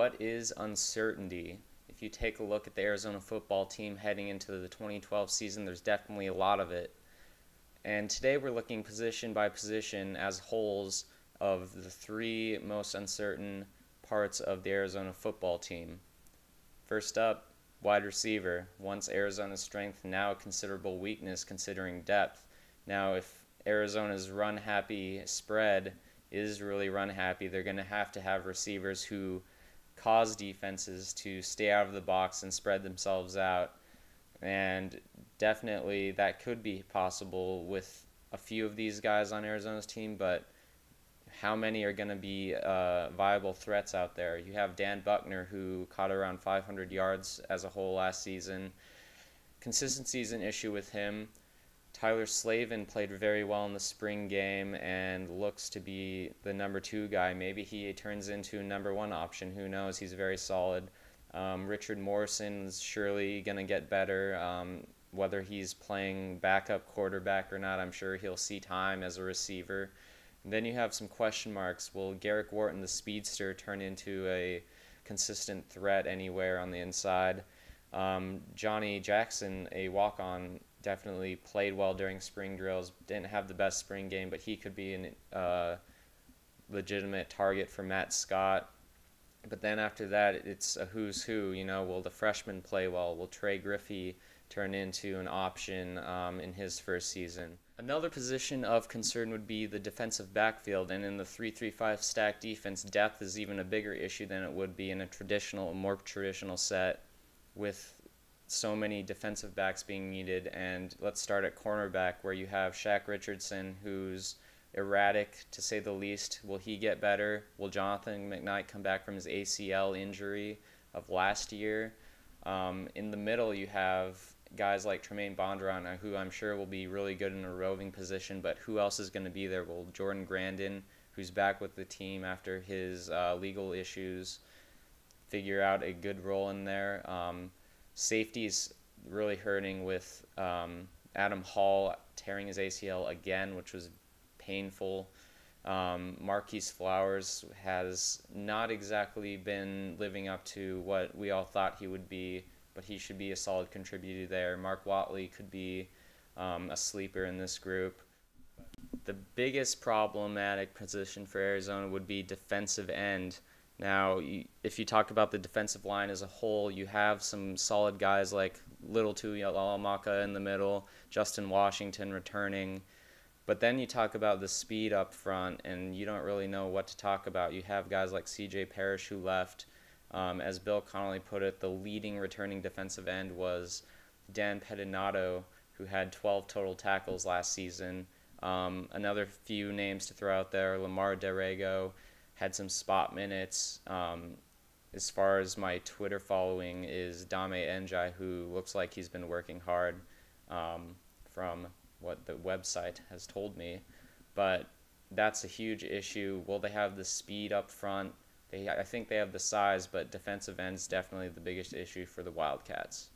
what is uncertainty? If you take a look at the Arizona football team heading into the 2012 season, there's definitely a lot of it. And today we're looking position by position as wholes of the three most uncertain parts of the Arizona football team. First up, wide receiver. Once Arizona's strength, now a considerable weakness considering depth. Now, if Arizona's run-happy spread is really run-happy, they're going to have receivers who cause defenses to stay out of the box and spread themselves out. And definitely that could be possible with a few of these guys on Arizona's team, but how many are going to be viable threats out there? You have Dan Buckner, who caught around 500 yards as a whole last season. Consistency is an issue with him. Tyler Slavin played very well in the spring game and looks to be the number 2 guy. Maybe he turns into a number 1 option. Who knows? He's very solid. Richard Morrison is surely going to get better. Whether he's playing backup quarterback or not, I'm sure he'll see time as a receiver. And then you have some question marks. Will Garrick Wharton, the speedster, turn into a consistent threat anywhere on the inside? Johnny Jackson, a walk-on, definitely played well during spring drills. Didn't have the best spring game, but he could be a legitimate target for Matt Scott. But then after that, it's a who's who. Will the freshman play well? Will Trey Griffey turn into an option in his first season? Another position of concern would be the defensive backfield, and in the 3-3-5 stack defense, depth is even a bigger issue than it would be in a more traditional set with so many defensive backs being needed. And let's start at cornerback, where you have Shaq Richardson, who's erratic to say the least. Will he get better? Will Jonathan McKnight come back from his ACL injury of last year? In the middle, you have guys like Tremaine Bondurant, who I'm sure will be really good in a roving position, but who else is going to be there? Will Jordan Grandin, who's back with the team after his legal issues, figure out a good role in there? Safety's really hurting with Adam Hall tearing his ACL again, which was painful. Marquise Flowers has not exactly been living up to what we all thought he would be, but he should be a solid contributor there. Mark Watley could be a sleeper in this group. The biggest problematic position for Arizona would be defensive end. Now, if you talk about the defensive line as a whole, you have some solid guys like Little Tuihalamaka in the middle, Justin Washington returning. But then you talk about the speed up front, and you don't really know what to talk about. You have guys like C.J. Parrish who left. As Bill Connolly put it, the leading returning defensive end was Dan Pedinato, who had 12 total tackles last season. Another few names to throw out there, Lamar Derego had some spot minutes. As far as my Twitter following is Dame Njai, who looks like he's been working hard from what the website has told me. But that's a huge issue. Will they have the speed up front? I think they have the size, but defensive end is definitely the biggest issue for the Wildcats.